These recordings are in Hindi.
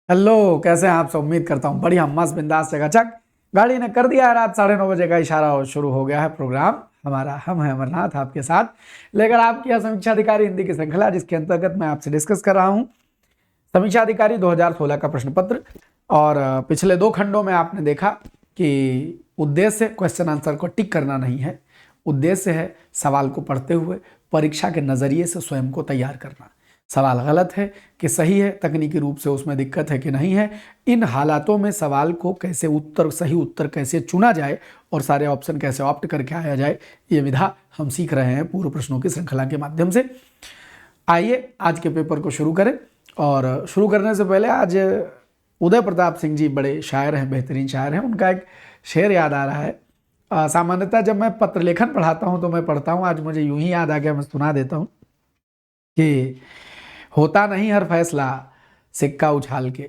हेलो, कैसे हैं आप सब। उम्मीद करता हूँ बढ़िया, मस्त, बिंदास, चकाचक। गाड़ी ने कर दिया है रात 9:30 बजे का इशारा और शुरू हो गया है प्रोग्राम हमारा। हम हैं अमरनाथ, आपके साथ लेकर आपकी यह समीक्षा अधिकारी हिंदी की श्रृंखला, जिसके अंतर्गत मैं आपसे डिस्कस कर रहा हूँ समीक्षा अधिकारी 2016 का प्रश्न पत्र। और पिछले 2 खंडों में आपने देखा कि उद्देश्य क्वेश्चन आंसर को टिक करना नहीं है। उद्देश्य है सवाल को पढ़ते हुए परीक्षा के नज़रिए से स्वयं को तैयार करना। सवाल गलत है कि सही है, तकनीकी रूप से उसमें दिक्कत है कि नहीं है, इन हालातों में सवाल को कैसे सही उत्तर कैसे चुना जाए और सारे ऑप्शन कैसे ऑप्ट करके आया जाए, ये विधा हम सीख रहे हैं पूर्व प्रश्नों की श्रृंखला के माध्यम से। आइए आज के पेपर को शुरू करें। और शुरू करने से पहले आज उदय प्रताप सिंह जी बड़े शायर हैं, बेहतरीन शायर हैं। उनका एक शेर याद आ रहा है। सामान्यतः जब मैं पत्र लेखन पढ़ाता हूँ तो मैं पढ़ता हूँ, आज मुझे यूं ही याद आ गया, मैं सुना देता हूँ कि होता नहीं हर फैसला सिक्का उछाल के,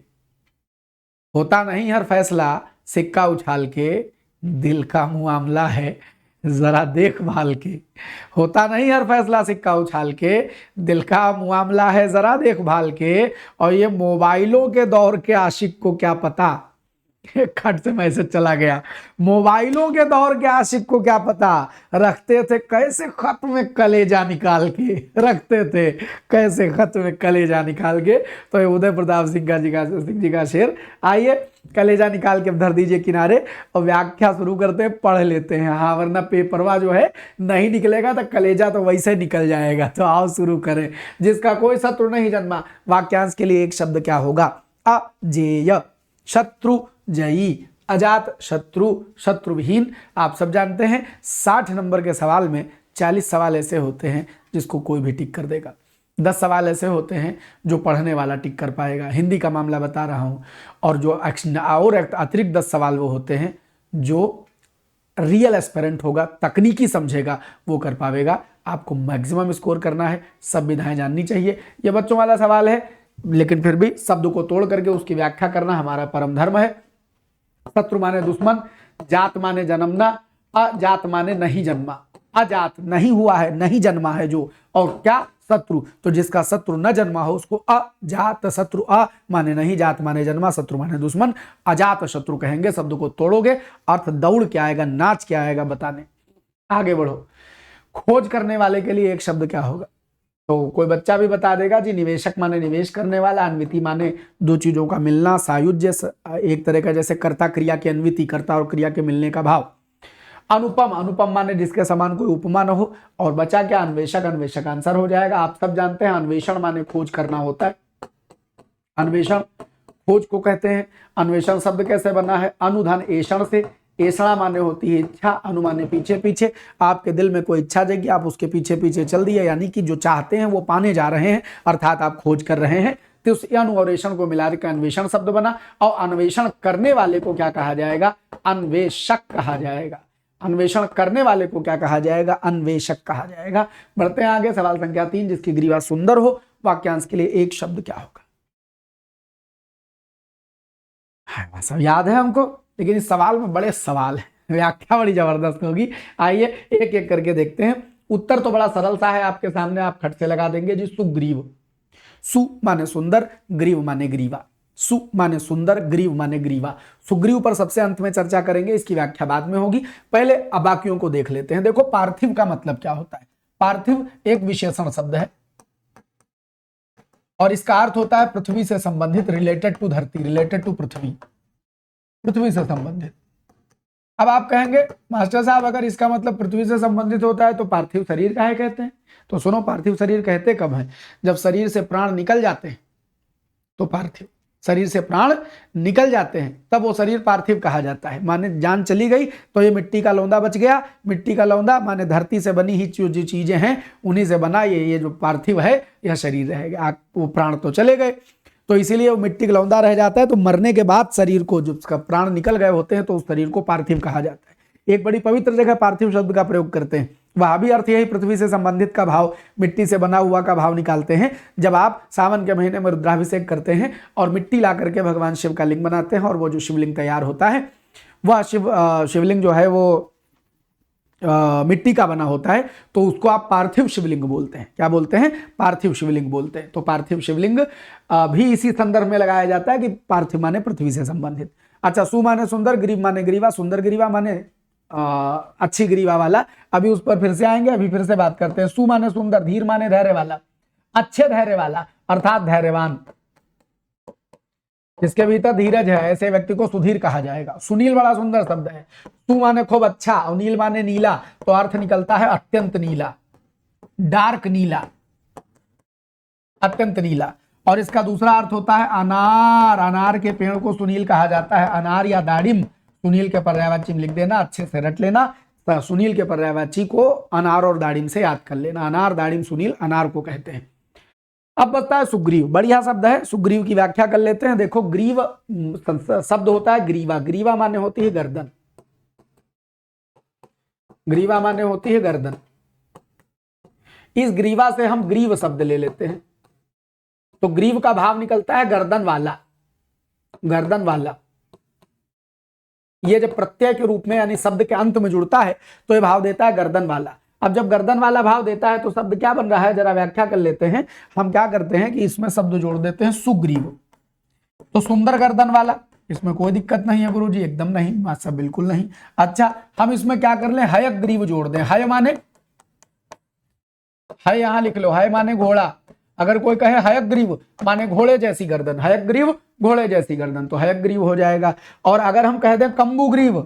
होता नहीं हर फैसला सिक्का उछाल के, दिल का मुआमला है जरा देखभाल के। होता नहीं हर फैसला सिक्का उछाल के, दिल का मुआमला है जरा देखभाल के। और ये मोबाइलों के दौर के आशिक को क्या पता, खट से मैसेज चला गया। मोबाइलों के दौर के आशिक को क्या पता, रखते थे कैसे खत में कलेजा निकाल के, रखते थे कैसे खत में कलेजा निकाल के। तो ये उदय प्रताप सिंह जी का शेर। आइए कलेजा निकाल के धर दीजिए किनारे और व्याख्या शुरू करते हैं, पढ़ लेते हैं। हाँ, वरना पेपरवा जो है नहीं निकलेगा तो कलेजा तो वैसे निकल जाएगा। तो आओ शुरू करें। जिसका कोई शत्रु नहीं जन्मा, वाक्यांश के लिए एक शब्द क्या होगा? अजेय, शत्रु जयी, अजात शत्रु, शत्रुविहीन। आप सब जानते हैं 60 नंबर के सवाल में 40 सवाल ऐसे होते हैं जिसको कोई भी टिक कर देगा, 10 सवाल ऐसे होते हैं जो पढ़ने वाला टिक कर पाएगा। हिंदी का मामला बता रहा हूं। और जो और अतिरिक्त 10 सवाल वो होते हैं जो रियल एस्पेरेंट होगा, तकनीकी समझेगा, वो कर पाएगा। आपको मैक्सिमम स्कोर करना है, सब विधाएं जाननी चाहिए। ये बच्चों वाला सवाल है, लेकिन फिर भी शब्द को तोड़ करके उसकी व्याख्या करना हमारा परम धर्म है। शत्रु माने दुश्मन, जात माने जन्मना, अजात माने नहीं जन्मा। अजात नहीं हुआ है, नहीं जन्मा है जो, और क्या? शत्रु। तो जिसका शत्रु न जन्मा हो उसको अजात शत्रु। अ माने नहीं, जात माने जन्मा, शत्रु माने दुश्मन, अजात शत्रु कहेंगे। शब्द को तोड़ोगे, अर्थ दौड़ क्या आएगा, नाच क्या आएगा बताने। आगे बढ़ो। खोज करने वाले के लिए एक शब्द क्या होगा? तो कोई बच्चा भी बता देगा जी। निवेशक माने निवेश करने वाला, अन्विति माने दो चीजों का मिलना, सायुज्य एक तरह का, जैसे कर्ता क्रिया की अन्विति, कर्ता और क्रिया के मिलने का भाव। अनुपम, अनुपम माने जिसके समान कोई उपमा न हो। और बचा क्या? अन्वेषक, अन्वेषक आंसर हो जाएगा। आप सब जानते हैं अन्वेषण माने खोज करना होता है। अन्वेषण खोज को कहते हैं। अन्वेषण शब्द कैसे बना है? अनुधन एषण से। एषणा माने होती है इच्छा, अनु माने पीछे पीछे। आपके दिल में कोई इच्छा जगी, आप उसके पीछे पीछे चल दिए, यानी कि जो चाहते हैं वो पाने जा रहे हैं, अर्थात आप खोज कर रहे हैं। तो उस अनु और एषण को मिला के अन्वेषण शब्द बना। और अन्वेषण करने वाले को क्या कहा जाएगा? अन्वेषक कहा जाएगा। अन्वेषण करने वाले को क्या कहा जाएगा? अन्वेषक कहा जाएगा। बढ़ते हैं आगे। सवाल संख्या 3, जिसकी ग्रीवा सुंदर हो, वाक्यांश के लिए एक शब्द क्या होगा? सब याद है हमको, लेकिन इस सवाल में बड़े सवाल है, व्याख्या बड़ी जबरदस्त होगी। आइए एक एक करके देखते हैं। उत्तर तो बड़ा सरल सा है आपके सामने, आप खट से लगा देंगे जी। सुग्रीव। सु माने सुंदर, ग्रीव माने ग्रीवा। सु माने सुंदर, ग्रीव माने ग्रीवा। सुग्रीव पर सबसे अंत में चर्चा करेंगे, इसकी व्याख्या बाद में होगी। पहले अबाकियों को देख लेते हैं। देखो, पार्थिव का मतलब क्या होता है? पार्थिव एक विशेषण शब्द है और इसका अर्थ होता है पृथ्वी से संबंधित, रिलेटेड टू धरती, रिलेटेड टू पृथ्वी, पृथ्वी से संबंधित। अब आप कहेंगे मास्टर साहब, अगर इसका मतलब पृथ्वी से संबंधित होता है तो पार्थिव शरीर काहे कहते हैं? तो सुनो, पार्थिव शरीर कहते कब है? जब शरीर से प्राण निकल जाते हैं तो पार्थिव, शरीर से प्राण निकल जाते हैं तब वो शरीर पार्थिव कहा जाता है। माने जान चली गई तो ये मिट्टी का लौंदा बच गया। मिट्टी का लौंदा माने धरती से बनी ही जो चीजें हैं उन्हीं से बना ये जो पार्थिव है, यह शरीर रहेगा। वो प्राण तो चले गए, तो इसीलिए वो मिट्टी का लौंदा रह जाता है। तो मरने के बाद शरीर को, जब उसका प्राण निकल गए होते हैं, तो उस शरीर को पार्थिव कहा जाता है। एक बड़ी पवित्र जगह पार्थिव शब्द का प्रयोग करते हैं। वहां भी अर्थ यही, पृथ्वी से संबंधित का भाव, मिट्टी से बना हुआ का भाव निकालते हैं। जब आप सावन के महीने में रुद्राभिषेक करते हैं और मिट्टी ला करके भगवान शिव का लिंग बनाते हैं, और वो जो शिवलिंग तैयार होता है, वह शिवलिंग जो है वो मिट्टी का बना होता है तो उसको आप पार्थिव शिवलिंग बोलते हैं। क्या बोलते हैं? पार्थिव शिवलिंग बोलते हैं। तो पार्थिव शिवलिंग भी इसी संदर्भ में लगाया जाता है कि पार्थिव माने पृथ्वी से संबंधित। अच्छा, सु माने सुंदर, ग्रीव माने ग्रीवा, सुंदर ग्रीवा माने अच्छी ग्रीवा वाला। अभी उस पर फिर से आएंगे, अभी फिर से बात करते हैं। सु माने सुंदर, धीर माने धैर्य वाला, अच्छे धैर्य वाला अर्थात धैर्यवान, जिसके भीतर धीरज है, ऐसे व्यक्ति को सुधीर कहा जाएगा। सुनील बड़ा सुंदर शब्द है। सु माने खूब अच्छा और नील माने नीला, तो अर्थ निकलता है अत्यंत नीला, डार्क नीला, अत्यंत नीला। और इसका दूसरा अर्थ होता है अनार। अनार के पेड़ को सुनील कहा जाता है। अनार या दाड़िम, सुनील के पर्यायवाची में लिख देना, अच्छे से रट लेना। सुनील के पर्यायवाची को अनार और दाड़िम से याद कर लेना। अनार, दाड़िम, सुनील अनार को कहते हैं। अब बचता है सुग्रीव। बढ़िया शब्द है। सुग्रीव की व्याख्या कर लेते हैं। देखो, ग्रीव शब्द होता है ग्रीवा। ग्रीवा माने होती है गर्दन। ग्रीवा माने होती है गर्दन। इस ग्रीवा से हम ग्रीव शब्द ले लेते हैं, तो ग्रीव का भाव निकलता है गर्दन वाला। गर्दन वाला ये जब प्रत्यय के रूप में यानी शब्द के अंत में जुड़ता है तो ये भाव देता है गर्दन वाला। अब जब गर्दन वाला भाव देता है तो शब्द क्या बन रहा है, जरा व्याख्या कर लेते हैं। हम क्या करते हैं कि इसमें शब्द जोड़ देते हैं सुग्रीव। तो सुंदर गर्दन वाला, इसमें कोई दिक्कत नहीं है गुरुजी, एकदम नहीं, मास्टर बिल्कुल नहीं। अच्छा, हम इसमें क्या कर लें, हयग्रीव जोड़ दें। हय माने, हय यहां लिख लो, हय माने घोड़ा। अगर कोई कहे हयग्रीव माने घोड़े जैसी गर्दन, हयग्रीव घोड़े जैसी गर्दन, तो हयग्रीव हो जाएगा। और अगर हम कह दें कम्बुग्रीव,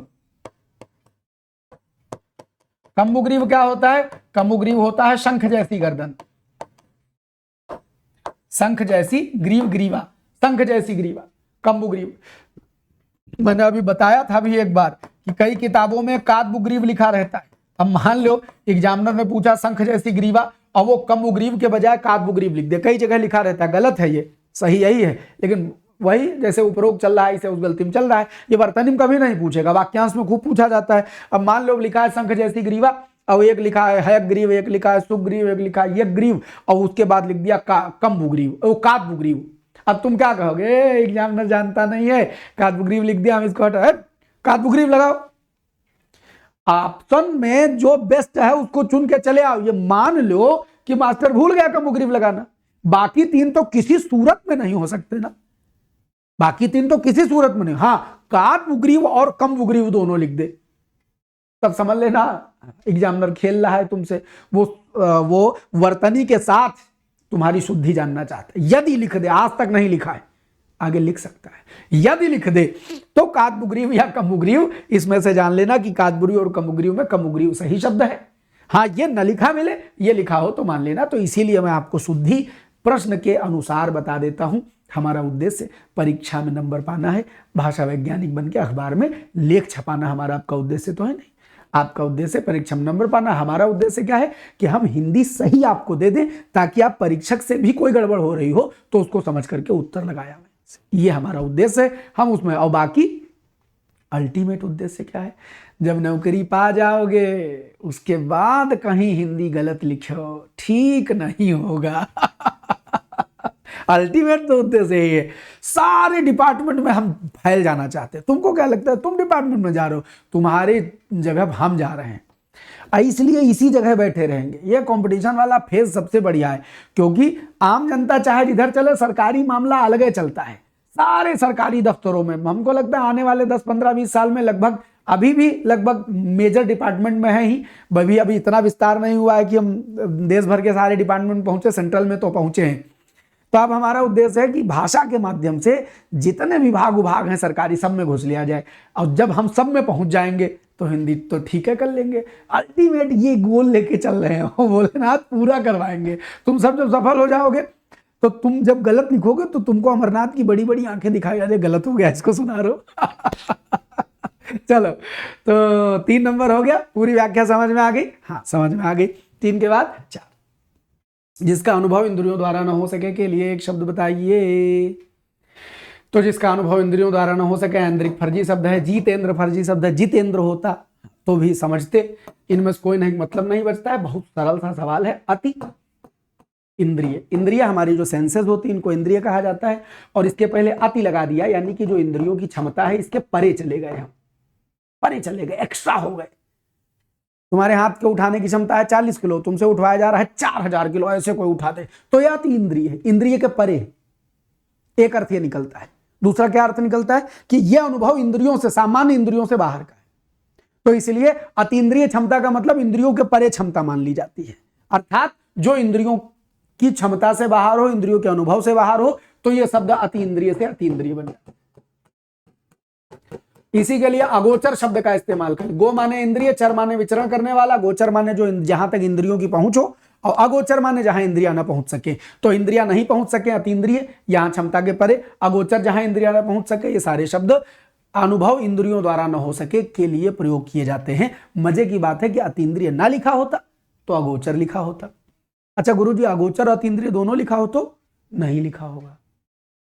कम्बुग्रीव क्या होता है? कम्बुग्रीव होता है शंख जैसी गर्दन। शंख जैसी ग्रीव, ग्रीवा, शंख जैसी ग्रीवा, कम्बुग्रीव। मैंने अभी बताया था भी एक बार कि कई किताबों में कादबुग्रीव लिखा रहता है। अब मान लो एग्जामिनर ने पूछा शंख जैसी ग्रीवा और वो कम्बुग्रीव के बजाय कादबुग्रीव लिख दे, कई जगह लिखा रहता है, गलत है ये, सही यही है। लेकिन वही जैसे उपरोक्त चल रहा है इसे उस गलती में चल रहा है। ये वर्तनी में कभी नहीं पूछेगा, वाक्यांश में खूब पूछा जाता है। अब मान लो लिखा है शंख जैसी ग्रीवा और एक लिखा है हयग्रीव, एक लिखा है सुग्रीव, एक लिखा है यग्रीव और उसके बाद लिख दिया कम्बुग्रीव, वो कादबुग्रीव। अब तुम क्या कहोगे, एग्जामिनर जानता नहीं है, कादबुग्रीव लिख दिया, हम इसको हटा कादबुग्रीव लगाओ। ऑप्शन में जो बेस्ट है उसको चुन के चले आओ। ये मान लो कि मास्टर भूल गया कम्बुग्रीव लगाना, बाकी तीन तो किसी सूरत में नहीं हो सकते ना, बाकी तीन तो किसी सूरत में नहीं। हाँ, कादबुग्रीव और कम्बुग्रीव दोनों लिख दे, तब समझ लेना एग्जामिनर खेल रहा है तुमसे। वो वर्तनी के साथ तुम्हारी शुद्धि जानना चाहता है। यदि लिख दे, आज तक नहीं लिखा है, आगे लिख सकता है। यदि लिख दे तो कादबुग्रीव या कम्बुग्रीव, इसमें से जान लेना कि कादबुग्रीव और कम्बुग्रीव में कम्बुग्रीव सही शब्द है। हाँ, ये न लिखा मिले, ये लिखा हो तो मान लेना। तो इसीलिए मैं आपको शुद्धि प्रश्न के अनुसार बता देता हूं। हमारा उद्देश्य परीक्षा में नंबर पाना है, भाषा वैज्ञानिक बन के अखबार में लेख छपाना हमारा आपका उद्देश्य तो है नहीं। आपका उद्देश्य परीक्षा में नंबर पाना, हमारा उद्देश्य क्या है कि हम हिंदी सही आपको दे दें ताकि आप परीक्षक से भी कोई गड़बड़ हो रही हो तो उसको समझ करके उत्तर लगाया। ये हमारा उद्देश्य है, हम उसमें। और बाकी अल्टीमेट उद्देश्य क्या है, जब नौकरी पा जाओगे उसके बाद कहीं हिंदी गलत लिखो, ठीक नहीं होगा। अल्टीमेट तो उद्देश्य यही है। सारे डिपार्टमेंट में हम फैल जाना चाहते हैं। तुमको क्या लगता है तुम डिपार्टमेंट में जा रहे हो, तुम्हारी जगह हम जा रहे हैं, इसलिए इसी जगह बैठे रहेंगे। ये कंपटीशन वाला फेज सबसे बढ़िया है, क्योंकि आम जनता चाहे जिधर चले, सरकारी मामला अलग चलता है। सारे सरकारी दफ्तरों में हमको लगता है आने वाले 10, 15, 20 साल में लगभग, अभी भी लगभग मेजर डिपार्टमेंट में है ही, अभी इतना विस्तार नहीं हुआ है कि हम देश भर के सारे डिपार्टमेंट में पहुंचे, सेंट्रल में तो पहुंचे हैं। तो अब हमारा उद्देश्य है कि भाषा के माध्यम से जितने विभाग हैं सरकारी, सब में घुस लिया जाए। और जब हम सब में पहुंच जाएंगे तो हिंदी तो ठीक है कर लेंगे। अल्टीमेट ये गोल लेके चल रहे हैं, भोलेनाथ पूरा करवाएंगे। तुम सब जब सफल हो जाओगे तो तुम जब गलत लिखोगे तो तुमको अमरनाथ की बड़ी बड़ी आंखें दिखाई जाए, गलत हो गया, इसको सुधारो। चलो, तो 3 नंबर हो गया। पूरी व्याख्या समझ में आ गई? हाँ, समझ में आ गई। 3 के बाद 4। जिसका अनुभव इंद्रियों द्वारा न हो सके के लिए एक शब्द बताइए। तो जिसका अनुभव इंद्रियों द्वारा न हो सके, ऐन्द्रिक फर्जी शब्द है। जीतेंद्र फर्जी शब्द है। जितेंद्र होता तो भी समझते, इनमें से कोई नहीं मतलब नहीं बचता है। बहुत सरल सा सवाल है। अति इंद्रिय, इंद्रिय हमारी जो सेंसेस होती है इनको इंद्रिय कहा जाता है, और इसके पहले अति लगा दिया, यानी कि जो इंद्रियों की क्षमता है इसके परे चले गए, हम परे चले गए, एक्स्ट्रा हो गए। तुम्हारे हाथ के उठाने की क्षमता है 40 किलो, तुमसे उठवाया जा रहा है 4000 किलो, ऐसे कोई उठा दे, तो यह अति इंद्रिय है, इंद्रिय के परे। एक अर्थ ये निकलता है। दूसरा क्या अर्थ निकलता है कि यह अनुभव इंद्रियों से, सामान्य इंद्रियों से बाहर का है। तो इसलिए अतीन्द्रिय क्षमता का मतलब इंद्रियों के परे क्षमता मान ली जाती है, अर्थात जो इंद्रियों की क्षमता से बाहर हो, इंद्रियों के अनुभव से बाहर हो, तो यह शब्द अति इंद्रिय से अतीन्द्रिय बन जाता है। इसी के लिए अगोचर शब्द का इस्तेमाल करें। गो माने इंद्रिय, चर माने विचरण करने वाला, गोचर माने जो जहां तक इंद्रियों की पहुंच हो, और अगोचर माने जहां इंद्रियां न पहुंच सके। तो इंद्रियां नहीं पहुंच सके अतीन्द्रिय, यहां क्षमता के परे। अगोचर जहां इंद्रियां न पहुंच सके, ये सारे शब्द अनुभव इंद्रियों द्वारा न हो सके के लिए प्रयोग किए जाते हैं। मजे की बात है कि अतीन्द्रिय ना लिखा होता तो अगोचर लिखा होता। अच्छा गुरुजी, अगोचर और अतीन्द्रिय दोनों लिखा हो तो नहीं लिखा होगा,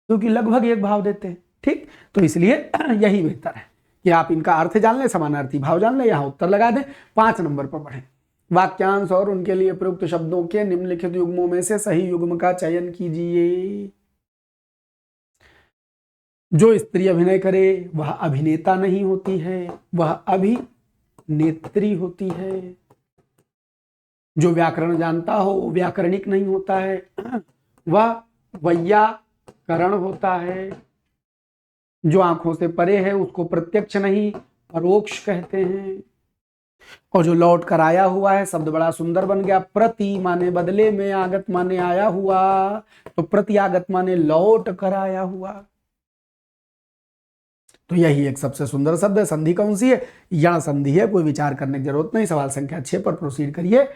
क्योंकि लगभग एक भाव देते हैं। ठीक, तो इसलिए यही बेहतर है कि आप इनका अर्थ जान लें, समानार्थी भाव जान लें, यहां उत्तर लगा दें। 5 नंबर पर पढ़ें। वाक्यांश और उनके लिए प्रयुक्त शब्दों के निम्नलिखित युग्मों में से सही युग्म का चयन कीजिए। जो स्त्री अभिनय करे वह अभिनेता नहीं होती है, वह अभिनेत्री होती है। जो व्याकरण जानता हो व्याकरणिक नहीं होता है, वह वैयाकरण होता है। जो आंखों से परे है उसको प्रत्यक्ष नहीं परोक्ष कहते हैं। और जो लौट कर आया हुआ है, शब्द बड़ा सुंदर बन गया। प्रति माने बदले में, आगत माने आया हुआ, तो प्रति आगत माने लौट कर आया हुआ। तो यही एक सबसे सुंदर शब्द है। संधि कौन सी है? यण संधि है, कोई विचार करने की जरूरत नहीं। सवाल संख्या 6 पर प्रोसीड करिए।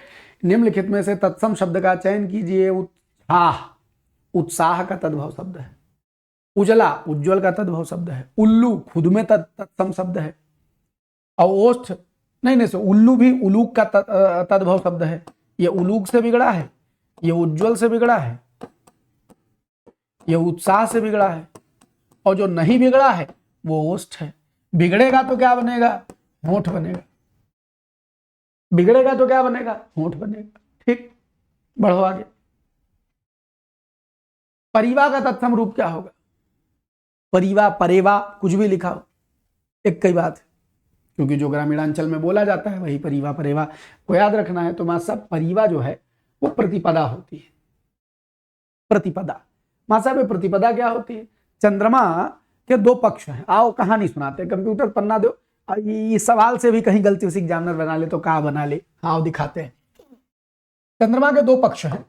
निम्नलिखित में से तत्सम शब्द का चयन कीजिए। उत्साह, उत्साह का तद्भव शब्द है। उजला, उज्ज्वल का तद्भव शब्द है। उल्लू खुद में तत्सम शब्द है। और ओष्ठ, नहीं, उल्लू भी उलूक का तद्भव शब्द है। ये उलूक से बिगड़ा है, ये उज्ज्वल से बिगड़ा है, ये उत्साह से बिगड़ा है, और जो नहीं बिगड़ा है वो ओष्ठ है। बिगड़ेगा तो क्या बनेगा? होंठ बनेगा। बिगड़ेगा तो क्या बनेगा? होंठ बनेगा। ठीक, बढ़ो आगे। परिवा का तत्सम रूप क्या होगा? परिवा, परेवा, कुछ भी लिखा हो, एक कई बात है, क्योंकि जो ग्रामीणांचल में बोला जाता है वही परिवा परेवा को याद रखना है। तो मासा परिवा जो है वो प्रतिपदा होती है। प्रतिपदा, मासा में प्रतिपदा क्या होती है? चंद्रमा के 2 पक्ष हैं। आओ कहानी सुनाते, कंप्यूटर पन्ना दो, इस सवाल से भी कहीं गलती से एग्जामिनर बना ले तो कहा बना ले। आओ दिखाते हैं। चंद्रमा के 2 पक्ष हैं।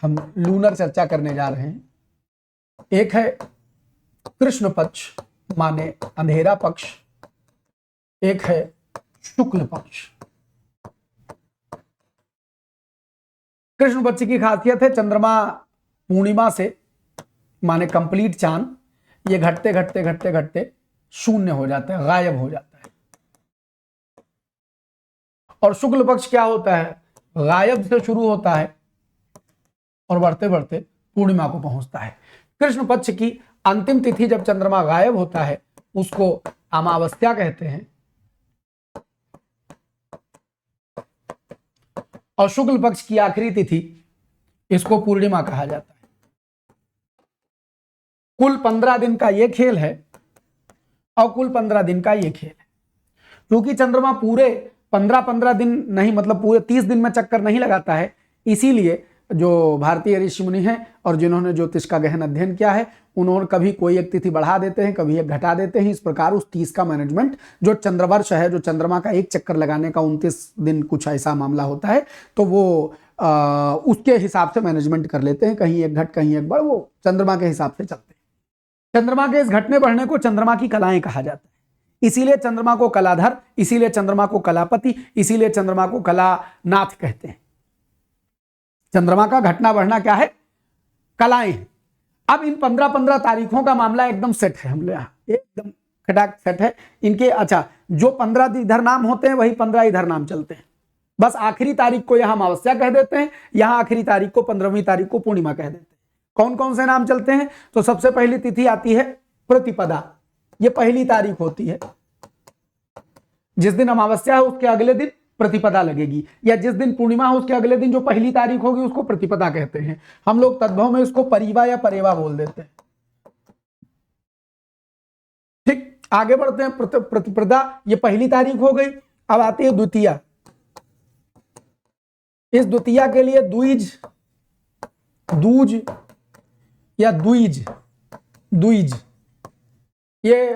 हम लूनर चर्चा करने जा रहे हैं। एक है कृष्ण पक्ष माने अंधेरा पक्ष, एक है शुक्ल पक्ष। कृष्ण पक्ष की खासियत है चंद्रमा पूर्णिमा से माने कंप्लीट चांद, ये घटते घटते घटते घटते शून्य हो जाता है, गायब हो जाता है। और शुक्ल पक्ष क्या होता है? गायब से शुरू होता है और बढ़ते बढ़ते पूर्णिमा को पहुंचता है। कृष्ण पक्ष की अंतिम तिथि जब चंद्रमा गायब होता है उसको अमावस्या कहते हैं, और शुक्ल पक्ष की आखिरी तिथि इसको पूर्णिमा कहा जाता है। कुल 15 दिन का ये खेल है, और कुल 15 दिन का ये खेल है। क्योंकि चंद्रमा पूरे 15 दिन नहीं, मतलब पूरे 30 दिन में चक्कर नहीं लगाता है, इसीलिए जो भारतीय ऋषि मुनि हैं और जिन्होंने ज्योतिष का गहन अध्ययन किया है, उन्होंने कभी कोई एक तिथि बढ़ा देते हैं, कभी एक घटा देते हैं। इस प्रकार उस 30 का मैनेजमेंट, जो चंद्रवर्ष है, जो चंद्रमा का एक चक्कर लगाने का 29 दिन कुछ ऐसा मामला होता है, तो वो उसके हिसाब से मैनेजमेंट कर लेते हैं। कहीं एक घट कहीं एक बढ़, वो चंद्रमा के हिसाब से चलते हैं। चंद्रमा के इस घटने बढ़ने को चंद्रमा की कलाएं कहा जाता है। इसीलिए चंद्रमा को कलाधर, इसीलिए चंद्रमा को कलापति, इसीलिए चंद्रमा को कलानाथ कहते हैं। चंद्रमा का घटना बढ़ना क्या है? कलाएं हैं। अब इन 15 तारीखों का मामला एकदम सेट है, हम लोग यहाँ एकदम खटाक सेट है इनके। अच्छा, जो 15 इधर नाम होते हैं वही 15 इधर नाम चलते हैं। बस आखिरी तारीख को यहां अमावस्या कह देते हैं, यहां आखिरी तारीख को 15वीं तारीख को पूर्णिमा कह देते हैं। कौन कौन से नाम चलते हैं? तो सबसे पहली तिथि आती है प्रतिपदा, ये पहली तारीख होती है। जिस दिन अमावस्या है उसके अगले दिन प्रतिपदा लगेगी, या जिस दिन पूर्णिमा हो उसके अगले दिन जो पहली तारीख होगी उसको प्रतिपदा कहते हैं। हम लोग तद्भव में इसको परिवा या परेवा बोल देते हैं। ठीक, आगे बढ़ते हैं। प्रतिपदा ये पहली तारीख हो गई। अब आती है द्वितीया। इस द्वितीया के लिए द्विज, दूज या द्विज, द्विज ये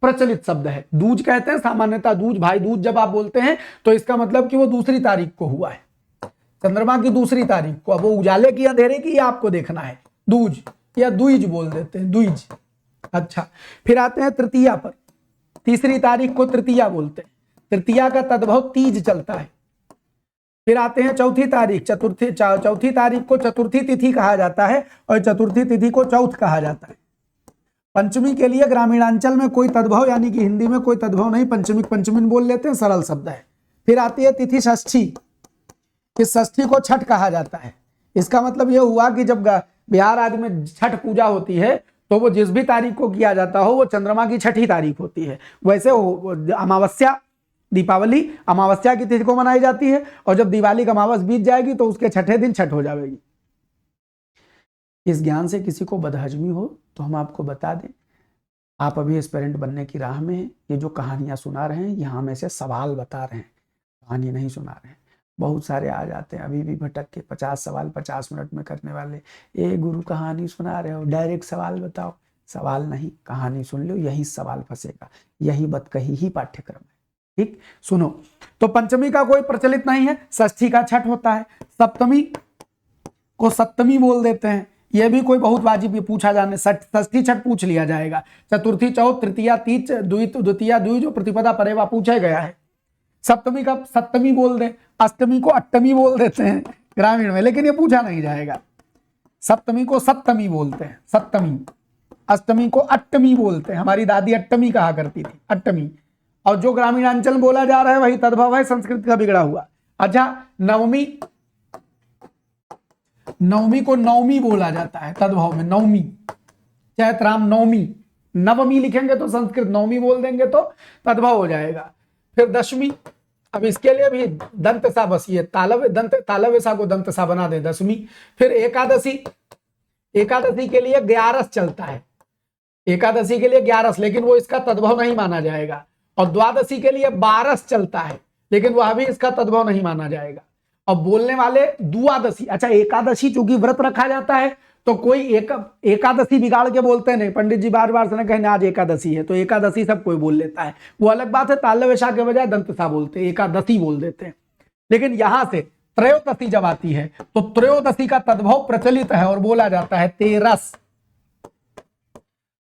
प्रचलित शब्द है। दूज कहते हैं सामान्यतः, दूज भाई दूज जब आप बोलते हैं तो इसका मतलब कि वो दूसरी तारीख को हुआ है, चंद्रमा की दूसरी तारीख को। अब वो उजाले की अंधेरे की आपको देखना है। दूज या द्विज बोल देते हैं, द्विज। अच्छा, फिर आते हैं तृतीया पर। तीसरी तारीख को तृतीया बोलते हैं। तृतीया का तद्भव तीज चलता है। फिर आते हैं चौथी तारीख, चौथी तारीख को चतुर्थी तिथि कहा जाता है और चतुर्थी तिथि को चौथ कहा जाता है। पंचमी के लिए ग्रामीणांचल में कोई तद्भव यानी कि हिंदी में कोई तद्भव नहीं, पंचमी पंचमी बोल लेते हैं, सरल शब्द है। फिर आती है तिथि षष्ठी। इस षष्ठी को छठ कहा जाता है। इसका मतलब यह हुआ कि जब बिहार आदि में छठ पूजा होती है तो वो जिस भी तारीख को किया जाता हो वो चंद्रमा की छठी तारीख होती है। वैसे अमावस्या, दीपावली अमावस्या की तिथि को मनाई जाती है और जब दिवाली का अमावस बीत जाएगी तो उसके छठे दिन छठ हो जाएगी। इस ज्ञान से किसी को बदहजमी हो तो हम आपको बता दें, आप अभी एस्पिरेंट बनने की राह में हैं। ये जो कहानियां सुना रहे हैं यहाँ में से सवाल बता रहे हैं, कहानी नहीं सुना रहे हैं। बहुत सारे आ जाते हैं अभी भी भटक के, 50 सवाल 50 मिनट में करने वाले। ए गुरु कहानी सुना रहे हो, डायरेक्ट सवाल बताओ। सवाल नहीं, कहानी सुन लो, यही सवाल फंसेगा। यही बतकही ही पाठ्यक्रम है। ठीक, सुनो। तो पंचमी का कोई प्रचलित नहीं है, षष्ठी का छठ होता है। सप्तमी को सप्तमी बोल देते हैं, यह भी कोई बहुत वाजिब पूछा जाने, षष्ठी छठ पूछ लिया जाएगा। चतुर्थी चौथ, तृतीया तीज, द्वितीया द्विज, प्रतिपदा परेवा पूछा गया है। सप्तमी का सप्तमी बोल दे, अष्टमी को अष्टमी बोल देते हैं ग्रामीण में, लेकिन ये पूछा नहीं जाएगा। सप्तमी को सप्तमी बोलते हैं, सप्तमी। अष्टमी को अष्टमी बोलते हैं, हमारी दादी अष्टमी कहा करती थी, अष्टमी। और जो ग्रामीणांचल में बोला जा रहा है वही तद्भव है, संस्कृत का बिगड़ा हुआ। अच्छा, नवमी, नवमी को नवमी बोला जाता है तद्भव में, नवमी। चैत्राम नवमी, नवमी लिखेंगे तो संस्कृत, नवमी बोल देंगे तो तद्भव हो जाएगा। फिर दशमी, अब इसके लिए भी दंत सा बस, ये तालव्य सा को दंत सा बना दे, दशमी। फिर एकादशी, एकादशी के लिए 11 चलता है, एकादशी के लिए 11, लेकिन वो इसका तद्भव नहीं माना जाएगा। और द्वादशी के लिए 12 चलता है, लेकिन वह भी इसका तद्भव नहीं माना जाएगा। और बोलने वाले द्वादशी, अच्छा एकादशी चूंकि व्रत रखा जाता है तो कोई एकादशी बिगाड़ के बोलते नहीं। पंडित जी बार बार से कहें आज एकादशी है तो एकादशी सब कोई बोल लेता है, वो अलग बात है। तालव्यशा के बजाय दंतसा बोलते हैं, एकादशी बोल देते हैं। लेकिन यहां से त्रयोदशी जब आती है तो त्रयोदशी का तद्भव प्रचलित है और बोला जाता है तेरस।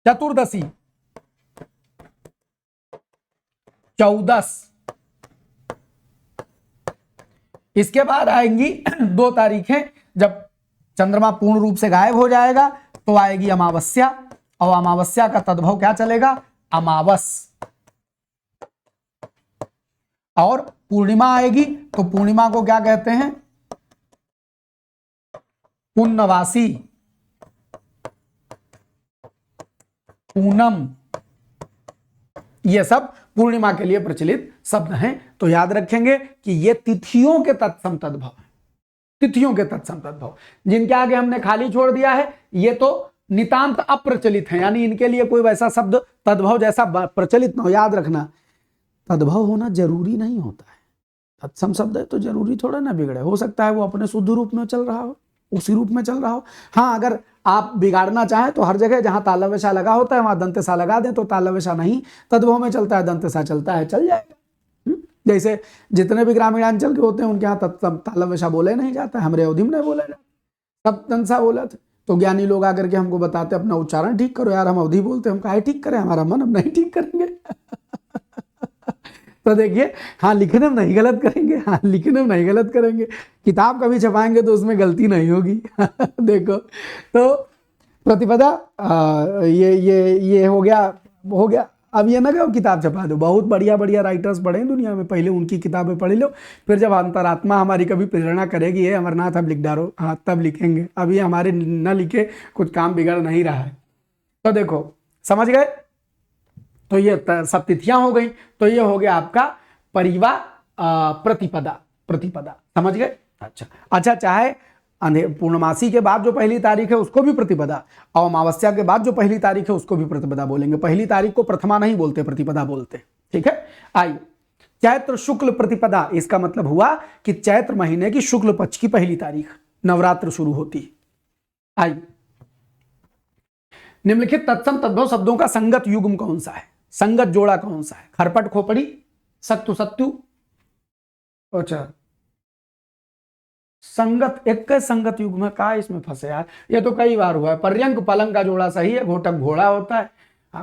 चतुर्दशी 14। इसके बाद आएंगी 2 तारीखें, जब चंद्रमा पूर्ण रूप से गायब हो जाएगा तो आएगी अमावस्या, और अमावस्या का तद्भव क्या चलेगा, अमावस। और पूर्णिमा आएगी तो पूर्णिमा को क्या कहते हैं, पूर्णवासी, पूनम। ये सब पूर्णिमा के लिए प्रचलित शब्द हैं। तो याद रखेंगे कि ये तिथियों के तत्सम तद्भव है, तिथियों के तत्सम तद्भव। जिनके आगे हमने खाली छोड़ दिया है ये तो नितांत अप्रचलित है, यानी इनके लिए कोई वैसा शब्द तद्भव जैसा प्रचलित ना हो। याद रखना, तद्भव होना जरूरी नहीं होता है। तत्सम शब्द है तो जरूरी थोड़ा ना बिगड़े, हो सकता है वो अपने शुद्ध रूप में चल रहा हो, उसी रूप में चल रहा हो। हाँ, अगर आप बिगाड़ना चाहें तो हर जगह जहां तालव्यशा लगा होता है वहां दंतसा लगा दें, तो तालव्यशा नहीं तद्भव में चलता है, दंतसा चलता है, चल जाएगा। जैसे जितने भी ग्रामीणांचल के होते हैं उनके यहाँ तालव्यशा बोले नहीं जाता है, हमरे अवधि में नहीं बोला जाता, सब दंतसा बोला था। तो ज्ञानी लोग आकर के हमको बताते अपना उच्चारण ठीक करो यार, हम अवधि बोलते हैं, हम काहे ठीक करें, हमारा मन अब नहीं ठीक करेंगे। तो देखिए, हाँ लिखने में नहीं गलत करेंगे, हाँ लिखने में नहीं गलत करेंगे, किताब कभी छपाएंगे तो उसमें गलती नहीं होगी। देखो, तो प्रतिपदा ये हो गया। अब ये ना कि किताब छपा दो, बहुत बढ़िया बढ़िया राइटर्स पढ़े हैं दुनिया में, पहले उनकी किताबें पढ़ लो, फिर जब अंतरात्मा हमारी कभी प्रेरणा करेगी ये अमरनाथ अब लिख डालो, हाँ तब लिखेंगे। अभी हमारे न लिखे कुछ काम बिगड़ नहीं रहा है। तो देखो, समझ गए। तो ये सब तिथियां हो गई। तो ये हो गया आपका परिवा प्रतिपदा, समझ गए। अच्छा, चाहे पूर्णमासी के बाद जो पहली तारीख है उसको भी प्रतिपदा, और अमावस्या के बाद जो पहली तारीख है उसको भी प्रतिपदा बोलेंगे। पहली तारीख को प्रथमा नहीं बोलते, प्रतिपदा बोलते। ठीक है, आइए, चैत्र शुक्ल प्रतिपदा, इसका मतलब हुआ कि चैत्र महीने की शुक्ल पक्ष की पहली तारीख नवरात्र शुरू होती है। आइए, निम्नलिखित तत्सम तद्भव शब्दों का संगत युग्म कौन सा है? संगत जोड़ा कौन सा है? खरपट खोपड़ी, सत्तु सत्तु। अच्छा, संगत एक संगत युग में का इसमें फंसे यार, ये तो कई बार हुआ है। पर्यंक पलंग का जोड़ा सही है, घोटक घोड़ा होता है,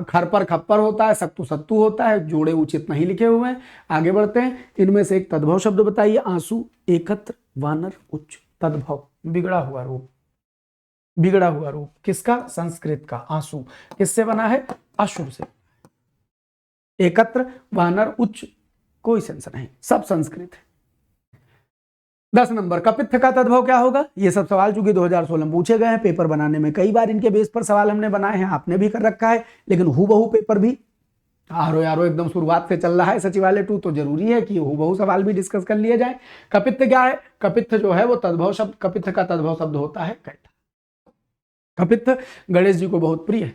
खरपर खप्पर होता है, सत्तु सत्तु होता है, जोड़े उचित नहीं लिखे हुए हैं। आगे बढ़ते हैं, इनमें से एक तद्भव शब्द बताइए। आंसू, एकत्र, वानर, उच्च। तद्भव, बिगड़ा हुआ रूप। बिगड़ा हुआ रूप किसका? संस्कृत का। आंसू किससे बना है? अशुभ से। एकत्र, वानर, उच्च, कोई सेंस नहीं, सब संस्कृत है। 10 नंबर, कपित्थ का तद्भव क्या होगा? ये सब सवाल चूंकि 2016 में पूछे गए हैं, पेपर बनाने में कई बार इनके बेस पर सवाल हमने बनाए हैं, आपने भी कर रखा है, लेकिन हूबहू पेपर भी आरो यारो एकदम शुरुआत से चल रहा है सचिवालय 2, तो जरूरी है कि हूबहू सवाल भी डिस्कस कर लिए जाए। कपित्थ क्या है? कपित्थ जो है वो तद्भव शब्द, कपित्थ का तद्भव शब्द होता है कैठा। कपित्थ गणेश जी को बहुत प्रिय है,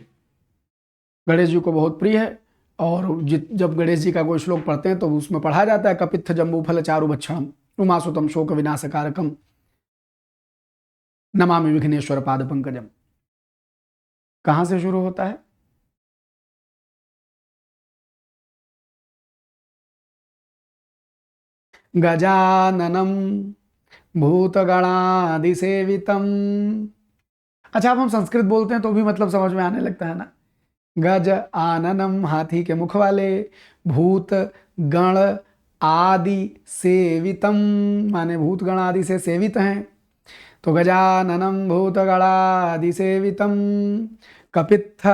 गणेश जी को बहुत प्रिय है। और जब गणेश जी का कोई श्लोक पढ़ते हैं तो उसमें पढ़ा जाता है कपित्थ जम्बूफल चारु भक्षणम उमासुतम शोक विनाशकारकम नमामि विघ्नेश्वर पाद पंकजम। कहां से शुरू होता है? गजाननम भूतगणादिसेवितम। अच्छा, अब हम संस्कृत बोलते हैं तो भी मतलब समझ में आने लगता है ना। गज आननम, हाथी के मुख वाले, भूत गण आदि सेवितम, माने भूत गण आदि से सेवित हैं, तो गजाननम भूत गणादि सेवितम। कपित्थ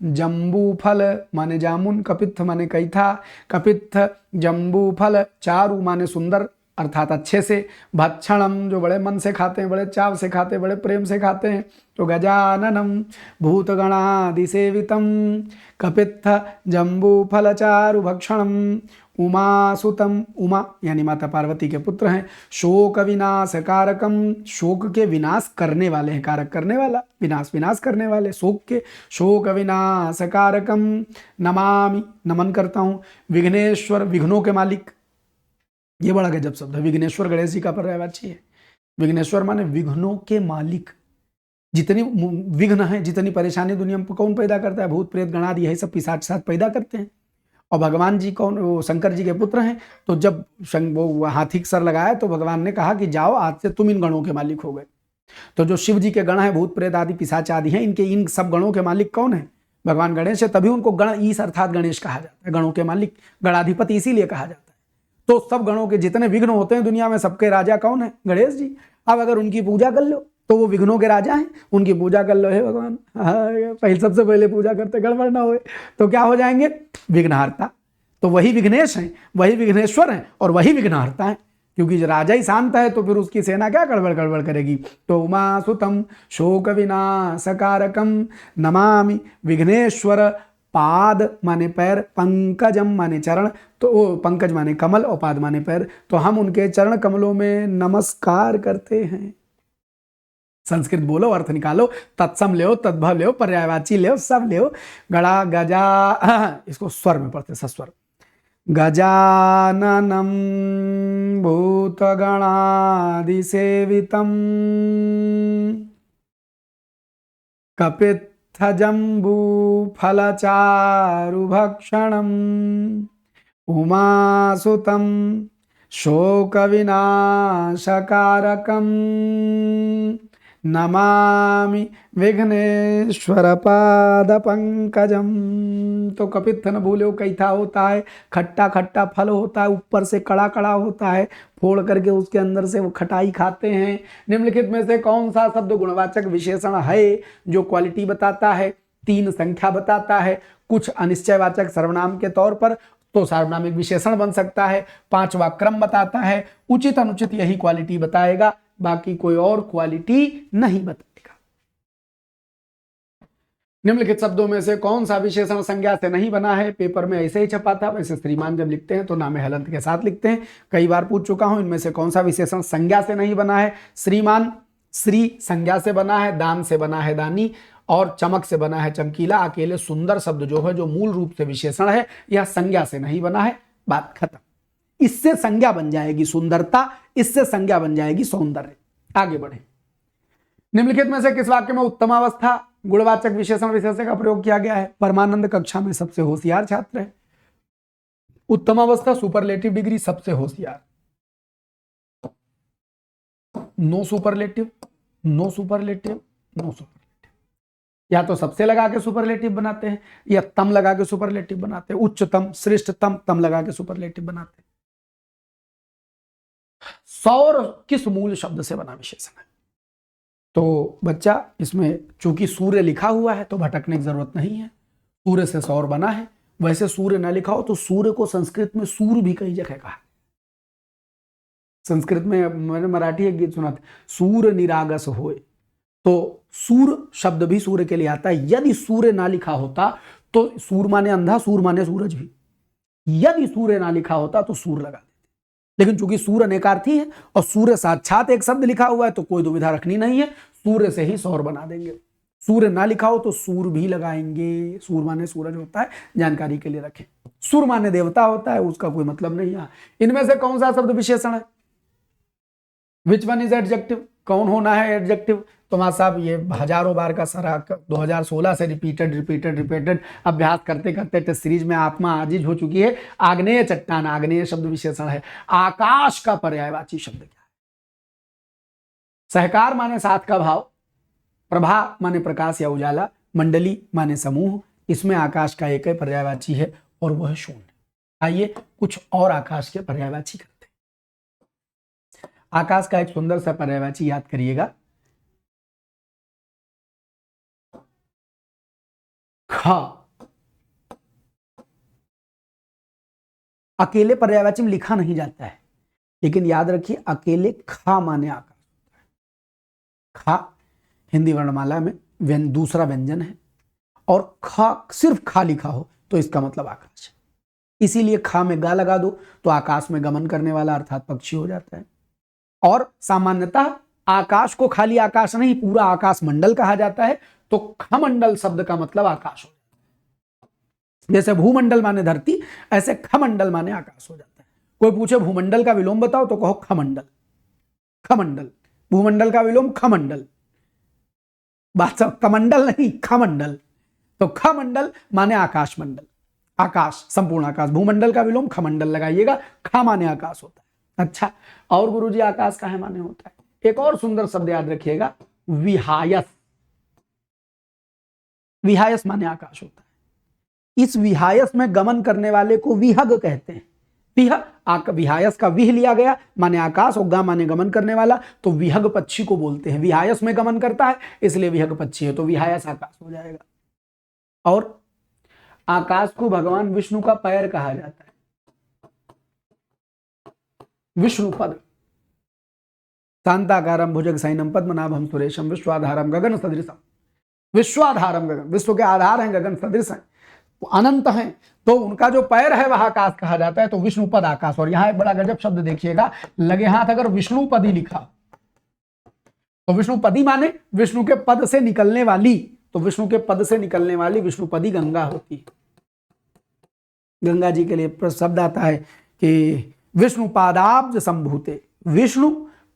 जम्बूफल माने जामुन, कपित्थ माने कैथा, कपित्थ जम्बूफल चारु माने सुंदर अर्थात अच्छे से, भक्षणम जो बड़े मन से खाते हैं, बड़े चाव से खाते हैं, बड़े प्रेम से खाते हैं, तो गजाननम भूतगणादि सेवितम कपित्थ जम्बूफल चारु भक्षणम उमासुतम, उमा यानी माता पार्वती के पुत्र हैं, शोक विनाश कारकम, शोक के विनाश करने वाले हैं, कारक करने वाला, विनाश विनाश करने वाले, शोक के, शोक विनाश कारकम। नमामि, नमन करता हूँ, विघ्नेश्वर, विघ्नों के मालिक। ये बड़ा गजब शब्द है, विघ्नेश्वर गणेश जी का पर्यायवाची है। विघ्नेश्वर माने विघ्नों के मालिक। जितनी विघ्न है, जितनी परेशानी दुनिया में कौन पैदा करता है? भूत प्रेत गणादि यही सब पिशाच साथ पैदा करते हैं। और भगवान जी कौन? वो शंकर जी के पुत्र हैं। तो जब वो हाथी सर लगाया तो भगवान ने कहा कि जाओ, आज से तुम इन गणों के मालिक हो गए। तो जो शिव जी के गण हैं, भूत प्रेत आदि पिशाच आदि हैं, इनके इन सब गणों के मालिक कौन है? भगवान गणेश है। तभी उनको गण ईश अर्थात गणेश कहा जाता है, गणों के मालिक, गणाधिपति इसीलिए कहा जाता है। तो सब गणों के जितने विघ्न होते हैं दुनिया में, सबके राजा कौन है? गणेश जी। अब अगर उनकी पूजा कर लो तो वो विघ्नों के राजा हैं, उनकी पूजा कर लो, हे भगवान, पहले सबसे पहले पूजा करते गड़बड़ ना होए तो क्या हो जाएंगे? विघ्नहर्ता। तो वही विघ्नेश हैं, वही विघ्नेश्वर हैं और वही विघ्नहर्ता हैं, क्योंकि जो राजा ही शांत है तो फिर उसकी सेना क्या गड़बड़ गड़बड़ करेगी। तो उमासुतम शोक विनाशकारकम नमामि विघ्नेश्वर, पाद माने पैर, पंकजम माने चरण, तो पंकज माने कमल और पाद माने पैर, तो हम उनके चरण कमलों में नमस्कार करते हैं। संस्कृत बोलो, अर्थ निकालो, तत्सम ले, तद्भव ले, पर्यायवाची ले, सब ले। गड़ा गजा, इसको स्वर में पढ़ते, सस्वर। गजाननम भूतगणादि सेवितम कपित्थ जम्बूफल चारु भक्षणम उमासुतम शोक विनाशकारकम नमामि विघ्नेश्वर पाद पंकजम। तो कपित्थ न भूलो, कैथा होता है, खट्टा खट्टा फल होता है, ऊपर से कड़ा कड़ा होता है, फोड़ करके उसके अंदर से वो खटाई खाते हैं। निम्नलिखित में से कौन सा शब्द गुणवाचक विशेषण है जो क्वालिटी बताता है, 3 संख्या बताता है, कुछ अनिश्चयवाचक सर्वनाम के तौर पर तो सार्वनामिक विशेषण बन सकता है, 5वां क्रम बताता है, उचित अनुचित यही क्वालिटी बताएगा, बाकी कोई और क्वालिटी नहीं बताएगा। निम्नलिखित शब्दों में से कौन सा विशेषण संज्ञा से नहीं बना है? पेपर में ऐसे ही छपा था, वैसे श्रीमान जब लिखते हैं तो नामे हलंत के साथ लिखते हैं। कई बार पूछ चुका हूं, इनमें से कौन सा विशेषण संज्ञा से नहीं बना है? श्रीमान श्री संज्ञा से बना है, दान से बना है दानी, और चमक से बना है चमकीला। अकेले सुंदर शब्द जो है, जो मूल रूप से विशेषण है, यह संज्ञा से नहीं बना है। बात खत्म। इससे संज्ञा बन जाएगी सुंदरता, इससे संज्ञा बन जाएगी सौंदर्य। आगे बढ़े। निम्नलिखित में से किस वाक्य में उत्तमावस्था गुणवाचक विशेषण विशेषण का प्रयोग किया गया है? परमानंद कक्षा में सबसे होशियार छात्र है। उत्तमावस्था सुपरलेटिव डिग्री, सबसे होशियार। No superlative, no superlative, no superlative. या तो सबसे लगा के सुपरलेटिव बनाते हैं, या तम लगा के सुपरलेटिव बनाते हैं। उच्चतम, श्रेष्ठतम, तम लगा के सुपरलेटिव बनाते हैं। सौर किस मूल शब्द से बना विशेषण है? तो बच्चा, इसमें चूंकि सूर्य लिखा हुआ है तो भटकने की जरूरत नहीं है। सूर्य से सौर बना है। वैसे सूर्य ना लिखा हो तो सूर्य को संस्कृत में सूर भी कई जगह कहा। संस्कृत में मैंने मराठी एक गीत सुना था, सूर्य निरागस होए, तो सूर शब्द भी सूर्य के लिए आता है। यदि सूर्य ना लिखा होता तो सूर माने अंधा, सूर माने सूरज भी। यदि सूर्य ना लिखा होता तो सूर लगा देते, लेकिन चूंकि सूर्य अनेकार्थी है और सूर्य साक्षात एक शब्द लिखा हुआ है तो कोई दुविधा रखनी नहीं है, सूर्य से ही सौर बना देंगे। सूर्य ना लिखा हो तो सूर भी लगाएंगे। सूर माने सूरज होता है, जानकारी के लिए रखें। सूर माने देवता होता है, उसका कोई मतलब नहीं है। इनमें से कौन सा शब्द विशेषण है? Which one is adjective? कौन होना है एडजेक्टिव? तो मां साहब, ये हजारों बार का सारा 2016 से रिपीटेड अभ्यास करते करते टेस्ट सीरीज में आत्मा आजिज हो चुकी है। आग्नेय चट्टान, आग्नेय शब्द विशेषण है। आकाश का पर्यायवाची शब्द क्या है? सहकार माने साथ का भाव, प्रभा माने प्रकाश या उजाला, मंडली माने समूह। इसमें आकाश का एक ही पर्यायवाची है और वह है शून्य। आइए कुछ और आकाश के पर्यायवाची करते हैं। आकाश का एक सुंदर सा पर्यायवाची याद करिएगा, खा। अकेले पर्यायवाची में लिखा नहीं जाता है, लेकिन याद रखिए अकेले खा माने आकाश होता है। खा हिंदी वर्णमाला में दूसरा व्यंजन है, और खा सिर्फ खा लिखा हो तो इसका मतलब आकाश है। इसीलिए खा में गा लगा दो तो आकाश में गमन करने वाला अर्थात पक्षी हो जाता है। और सामान्यतः आकाश को खाली आकाश नहीं, पूरा आकाश मंडल कहा जाता है। तो खमंडल शब्द का मतलब आकाश हो जाता है। जैसे भूमंडल माने धरती, ऐसे खमंडल माने आकाश हो जाता है। कोई पूछे भूमंडल का विलोम बताओ तो कहो खमंडल। खमंडल, भूमंडल का विलोम खमंडल। बात सब कमंडल नहीं, खमंडल। तो खमंडल माने आकाश मंडल, आकाश, संपूर्ण आकाश। भूमंडल का विलोम खमंडल लगाइएगा, खा माने आकाश होता है। अच्छा, और गुरुजी आकाश का है माने होता है। एक और सुंदर शब्द याद रखिएगा, विहायस। विहायस माने आकाश होता है। इस विहायस में गमन करने वाले को विहग कहते हैं। विहायस का विह लिया गया माने आकाश और गा माने गमन करने वाला, तो विहग पक्षी को बोलते हैं। विहायस में गमन करता है इसलिए विहग पक्षी है, तो विहायस आकाश हो जाएगा। और आकाश को भगवान विष्णु का पैर कहा जाता है, विष्णु पद। शांताकारम भुजग शयनम पद्मनाभम सुरेशम विश्वाधारम गगन सदृशम। विश्वाधारम गगन, विश्व के आधार हैं, गगन सदृश हैं, अनंत हैं, तो उनका जो पैर है वह आकाश कहा जाता है। तो विष्णु पद आकाश। और यहां एक बड़ा गजब शब्द देखिएगा, लगे हाथ अगर विष्णु पदी लिखा तो विष्णु पदी माने विष्णु के पद से निकलने वाली, तो विष्णु के पद से निकलने वाली विष्णुपदी गंगा होती है। गंगा जी के लिए शब्द आता है कि विष्णु पादाब्ज संभूते। विष्णु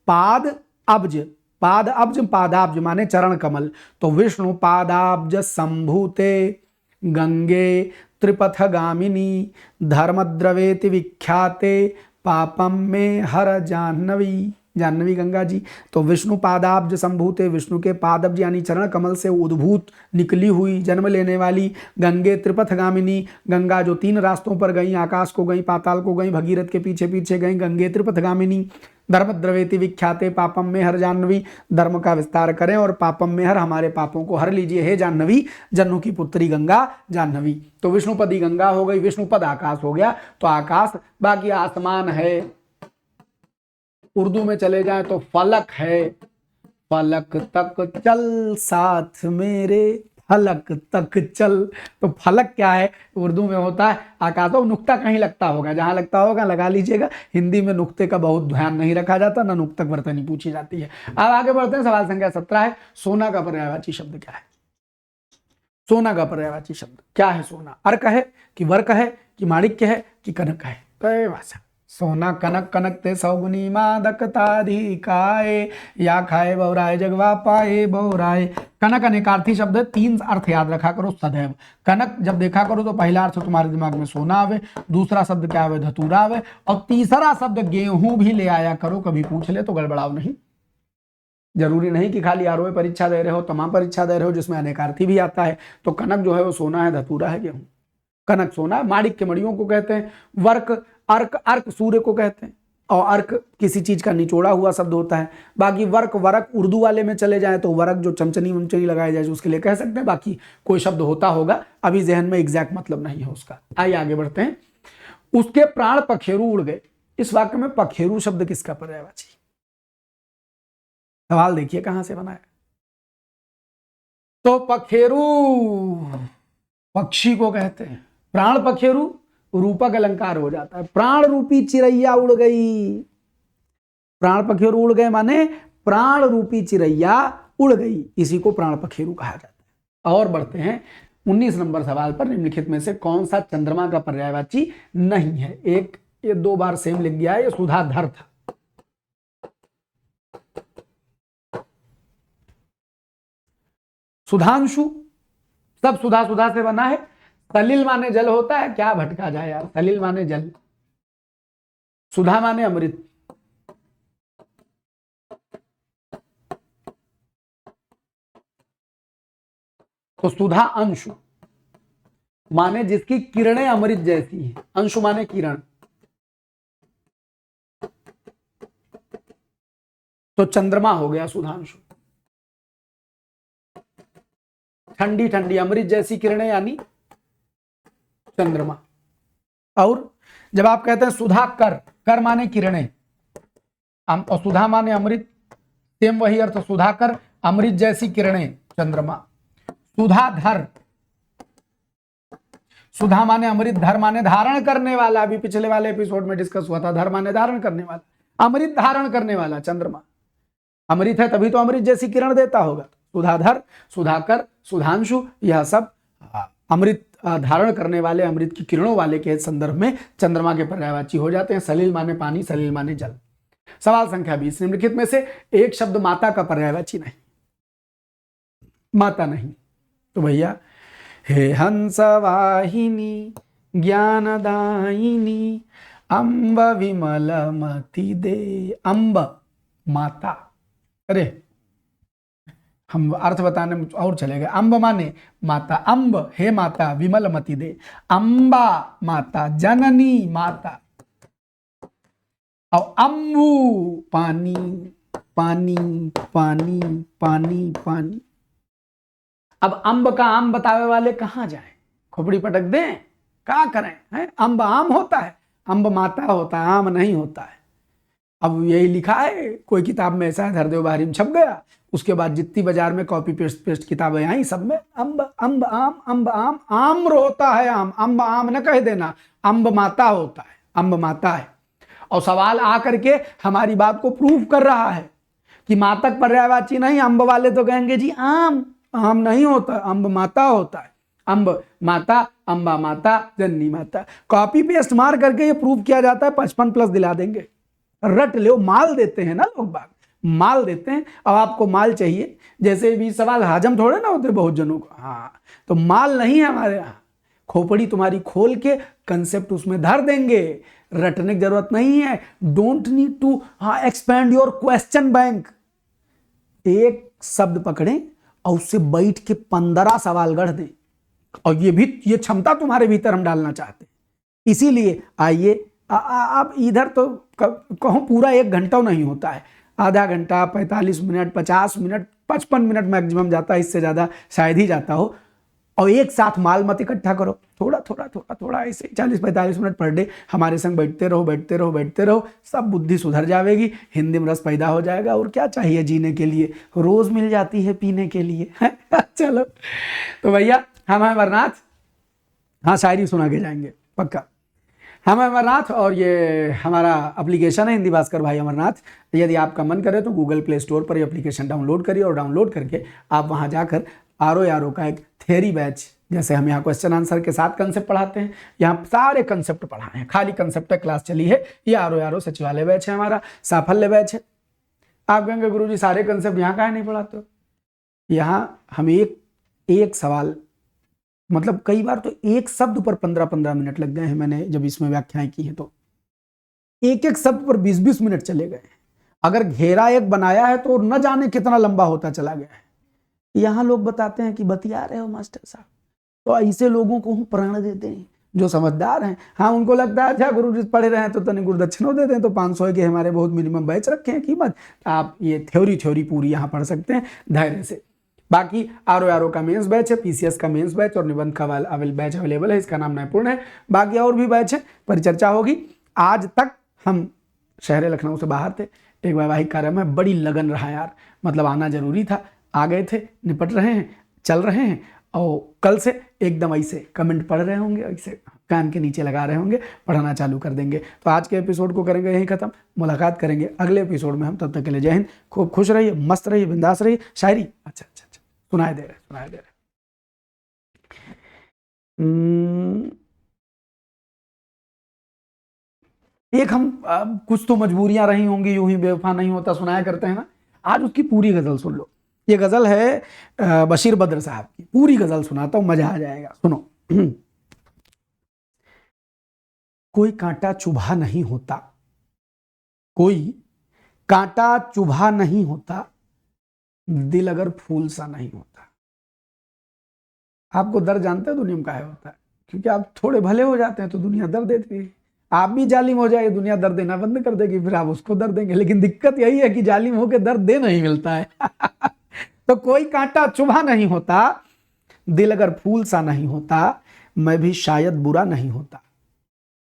पाद अब्ज, पाद अब्ज पादाब्ज माने चरण कमल, तो विष्णु पादाब्ज संभूते गंगे त्रिपथ गामिनी धर्मद्रवेति विख्याते पापम में हर जाह्नवी। जाह्नवी गंगा जी। तो विष्णु पादाब्ज संभूते, विष्णु के पादब्ज यानी चरण कमल से उद्भूत निकली हुई जन्म लेने वाली गंगे त्रिपथ गामिनी। गंगा जो 3 रास्तों पर गई, आकाश को गई, पाताल को गई, भगीरथ के पीछे पीछे गई, गंगे त्रिपथ गामिनी धर्मद्रवेति विख्याते पापम में हर जाह्नवी। धर्म का विस्तार करें और पापम में हर, हमारे पापों को हर लीजिए हे जाह्नवी, जन्नू की पुत्री गंगा जाह्नवी। तो विष्णुपदी गंगा हो गई, विष्णुपद आकाश हो गया। तो आकाश, बाकी आसमान है। उर्दू में चले जाएं तो फलक है, फलक तक चल साथ मेरे, फलक तक चल। तो फलक क्या है, उर्दू में होता है आकाश। तो नुक्ता कहीं लगता होगा, जहां लगता होगा लगा लीजिएगा। हिंदी में नुक्ते का बहुत ध्यान नहीं रखा जाता, ना नुक्तक वर्तनी पूछी जाती है। अब आगे बढ़ते हैं, सवाल संख्या 17 है, सोना का पर्यायवाची शब्द क्या है? सोना का पर्यायवाची शब्द क्या है? सोना अर्क है कि वर्क है कि माणिक्य है कि कनक है? कई भाषा। सोना कनक, कनक ते सौगुनी मादकताधिकाए, या खाए बहुराए जगवा पाए बहुराए। कनक अनेकार्थी शब्द है, 3 अर्थ याद रखा करो सदैव। कनक जब देखा करो तो पहला अर्थ तुम्हारे दिमाग में सोना आवे, दूसरा शब्द क्या आवे, धतूरा आवे, और तीसरा शब्द गेहूं भी ले आया करो। कभी पूछ ले तो गड़बड़ाओ नहीं। जरूरी नहीं कि खाली आरओए परीक्षा दे रहे हो, तमाम परीक्षा दे रहे हो जिसमें अनेकार्थी भी आता है। तो कनक जो है वो सोना है, धतूरा है गेहूं। कनक सोना, माणिक्य मणियों को कहते हैं। वर्क, अर्क, अर्क सूर्य को कहते हैं, और अर्क किसी चीज का निचोड़ा हुआ शब्द होता है। बाकी वर्क, वरक उर्दू वाले में चले जाए तो वरक जो चमचनी वमचनी लगाई जाए उसके लिए कह सकते हैं। बाकी कोई शब्द होता होगा, अभी जहन में एग्जैक्ट मतलब नहीं है उसका। आइए आगे बढ़ते हैं। उसके प्राण पखेरु उड़ गए। इस वाक्य में पखेरु शब्द किसका पर्यायवाची? सवाल देखिए कहां से बना है। तो पखेरु पक्षी को कहते हैं। प्राण पखेरु रूपक अलंकार हो जाता है। प्राण रूपी चिड़ैया उड़ गई। प्राण पखेरु उड़ गए माने प्राण रूपी चिड़ैया उड़ गई, इसी को प्राण पखेरु कहा जाता है। और बढ़ते हैं 19 नंबर सवाल पर। निम्नलिखित में से कौन सा चंद्रमा का पर्यायवाची नहीं है? ये 2 बार सेम लिख गया है, ये सुधाधर था। सुधांशु, सब सुधा सुधा से बना है। सलिल माने जल होता है, क्या भटका जाए यार। सलिल माने जल, सुधा माने अमृत। तो सुधा अंशु माने जिसकी किरणें अमृत जैसी हैं। अंशु माने किरण। तो चंद्रमा हो गया सुधांशु। ठंडी ठंडी अमृत जैसी किरणें यानी चंद्रमा। और जब आप कहते हैं सुधा कर, कर माने किरणें और सुधा माने अमृत, सेम वही अर्थ। सुधा कर अमृत जैसी किरणें, चंद्रमा। सुधाधर, सुधा माने अमृत, धर माने धारण करने वाला। अभी पिछले वाले एपिसोड में डिस्कस हुआ था, धर माने धारण करने वाला, अमृत धारण करने वाला चंद्रमा। अमृत है तभी तो अमृत जैसी किरण देता होगा। सुधाधर, सुधाकर, सुधांशु, यह सब अमृत धारण करने वाले, अमृत की किरणों वाले के संदर्भ में चंद्रमा के पर्यायवाची हो जाते हैं। सलिल माने पानी, सलिल माने जल। सवाल संख्या 20। निम्नलिखित में से एक शब्द माता का पर्यायवाची नहीं। माता नहीं तो भैया, हे हंस वाहिनी ज्ञानदायिनी अम्ब विमल मति दे। अम्ब माता, अरे हम अर्थ बताने में और चले गए। अम्ब माने माता, अम्ब हे माता, विमल मति दे, अम्बा माता, जननी माता, और अम्बु पानी पानी पानी पानी पानी। अब अम्ब का आम बतावे वाले कहां जाएं? खोपड़ी पटक दें? क्या करें? है अम्ब आम होता है, अम्ब माता होता है, आम नहीं होता है। अब यही लिखा है कोई किताब में, ऐसा है हरदेव बाहरी में छप गया। उसके बाद जितनी बाजार में कॉपी पेस्ट किताबें आई, सब में अम्ब अम्ब आम, अम्ब आम, आम्र होता है आम, अम्ब आम न कह देना, अम्ब माता होता है, अम्ब माता है। और सवाल आकर के हमारी बात को प्रूव कर रहा है कि मातक पर्यायवाची नहीं। अम्ब वाले तो कहेंगे जी आम, आम नहीं होता, अम्ब माता होता है। अम्ब माता, अम्बा माता, जननी माता। कॉपी पेस्ट मार करके ये प्रूव किया जाता है, 55+ दिला देंगे। रट लो, माल देते हैं ना लोग बाग, माल देते हैं। अब आपको माल चाहिए, जैसे भी सवाल हजम थोड़े ना होते बहुत जनों को। हाँ, तो माल नहीं है हमारे यहाँ। खोपड़ी तुम्हारी खोल के कंसेप्ट उसमें धर देंगे, रटने की जरूरत नहीं है। Don't need to expand your question bank. एक शब्द पकड़ें और उससे बैठ के 15 सवाल गढ़ दें, और ये क्षमता तुम्हारे भीतर हम डालना चाहते हैं। इसीलिए आइए, अब इधर तो कहूँ पूरा 1 घंटा नहीं होता है, आधा घंटा, 45 मिनट, 50 मिनट, 55 मिनट मैक्सिमम जाता है, इससे ज़्यादा शायद ही जाता हो। और एक साथ माल मत इकट्ठा करो, थोड़ा थोड़ा थोड़ा थोड़ा ऐसे 40-45 मिनट पर डे हमारे संग बैठते रहो बैठते रहो बैठते रहो, सब बुद्धि सुधर जाएगी, हिंदी में रस पैदा हो जाएगा। और क्या चाहिए जीने के लिए, रोज मिल जाती है पीने के लिए। चलो तो भैया हम अमरनाथ, हाँ शायरी सुना के जाएंगे पक्का। हम अमरनाथ और ये हमारा एप्लीकेशन है हिंदी भास्कर भाई अमरनाथ। यदि आपका मन करे तो गूगल प्ले स्टोर पर ये एप्लीकेशन डाउनलोड करिए और डाउनलोड करके आप वहाँ जाकर आर का एक थ्योरी बैच, जैसे हम यहाँ क्वेश्चन आंसर के साथ कंसेप्ट पढ़ाते हैं, यहाँ सारे कंसेप्ट पढ़ाए हैं, खाली कंसेप्ट क्लास चली है। ये आर सचिवालय बैच है, हमारा साफल्य बैच है। आप कहेंगे गुरुजी सारे कंसेप्ट यहाँ काहे नहीं पढ़ाते हो? यहाँ हम एक सवाल, मतलब कई बार तो एक शब्द पर 15-15 मिनट लग गए हैं। मैंने जब इसमें व्याख्याएं की हैं तो एक एक शब्द पर 20-20 मिनट चले गए। अगर घेरा एक बनाया है तो न जाने कितना लंबा होता चला गया है। यहाँ लोग बताते हैं कि बतिया रहे हो मास्टर साहब, तो ऐसे लोगों को हम प्रण देते हैं जो समझदार हैं। हाँ, उनको लगता है अच्छा गुरु जी पढ़े रहे हैं तो तनिक गुरुदक्षिणा देते हैं, तो 500 के हमारे बहुत मिनिमम बैच रखे हैं कीमत। आप ये थ्योरी पूरी यहाँ पढ़ सकते हैं धैर्य से। बाकी आर का मेंस बैच है, पीसीएस का मेंस बैच और निबंध का बैच अवेलेबल है, इसका नाम नैपुण्य है। बाकी और भी बैच है, परिचर्चा होगी। आज तक हम शहर लखनऊ से बाहर थे, एक वैवाहिक कार्य में बड़ी लगन रहा यार, मतलब आना जरूरी था, आ गए थे, निपट रहे हैं, चल रहे हैं। और कल से एकदम ऐसे कमेंट पढ़ रहे होंगे, ऐसे कान के नीचे लगा रहे होंगे, पढ़ना चालू कर देंगे। तो आज के एपिसोड को करेंगे यहीं खत्म, मुलाकात करेंगे अगले एपिसोड में हम। तब तक के लिए जय हिंद, खूब खुश रहिए, मस्त रहिए, बिंदास रहिए। शायरी अच्छा सुनाई दे रहे। एक हम कुछ तो मजबूरियां रही होंगी, यूं ही बेवफा नहीं होता सुनाया करते हैं ना, आज उसकी पूरी गजल सुन लो। ये गजल है बशीर बद्र साहब की, पूरी गजल सुनाता हूं, मजा आ जाएगा, सुनो। कोई कांटा चुभा नहीं होता, कोई कांटा चुभा नहीं होता, दिल अगर फूल सा नहीं होता। आपको दर्द जानते हो दुनिया में काहे होता है? क्योंकि आप थोड़े भले हो जाते हैं तो दुनिया दर्द देती है। आप भी जालिम हो जाएगी, दुनिया दर्द देना बंद कर देगी, फिर आप उसको दर्द देंगे। लेकिन दिक्कत यही है कि जालिम होकर दर्द दे नहीं मिलता है। तो कोई कांटा चुभा नहीं होता, दिल अगर फूल सा नहीं होता, मैं भी शायद बुरा नहीं होता,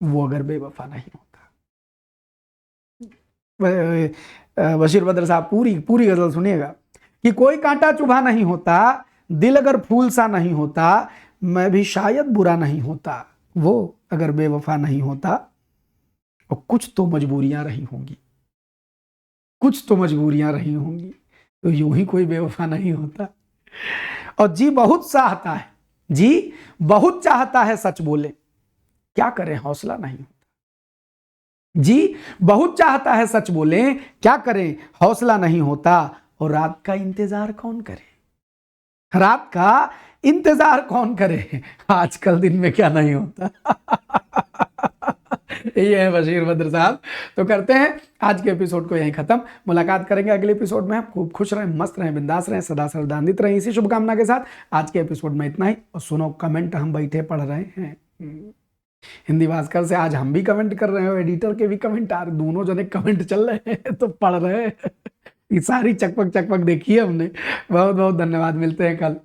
वो अगर बेवफा नहीं होता। बशीर बद्र साहब पूरी गजल सुनिएगा कि कोई कांटा चुभा नहीं होता, दिल अगर फूल सा नहीं होता, मैं भी शायद बुरा नहीं होता, वो अगर बेवफा नहीं होता। और कुछ तो मजबूरियां रही होंगी, कुछ तो मजबूरियां रही होंगी, तो यूं ही कोई बेवफा नहीं होता। और जी बहुत चाहता है, जी बहुत चाहता है सच बोले, क्या करें हौसला नहीं होता। जी बहुत चाहता है सच बोले, क्या करें हौसला नहीं होता। और रात का इंतजार कौन करे, रात का इंतजार कौन करे, आजकल दिन में क्या नहीं होता। ये है बशीर बद्र साहब। तो करते हैं आज के एपिसोड को यहीं खत्म, मुलाकात करेंगे अगले एपिसोड में। खूब खुश रहें, मस्त रहें, बिंदास रहें, सदा सर्वदान्वित रहें, इसी शुभकामना के साथ आज के एपिसोड में इतना ही। और सुनो, कमेंट हम बैठे पढ़ रहे हैं हिंदी भास्कर से, आज हम भी कमेंट कर रहे हो, एडिटर के भी कमेंट आ रहे, दोनों जने कमेंट चल रहे हैं तो पढ़ रहे हैं। ये सारी चकपक देखी है हमने। बहुत बहुत धन्यवाद, मिलते हैं कल।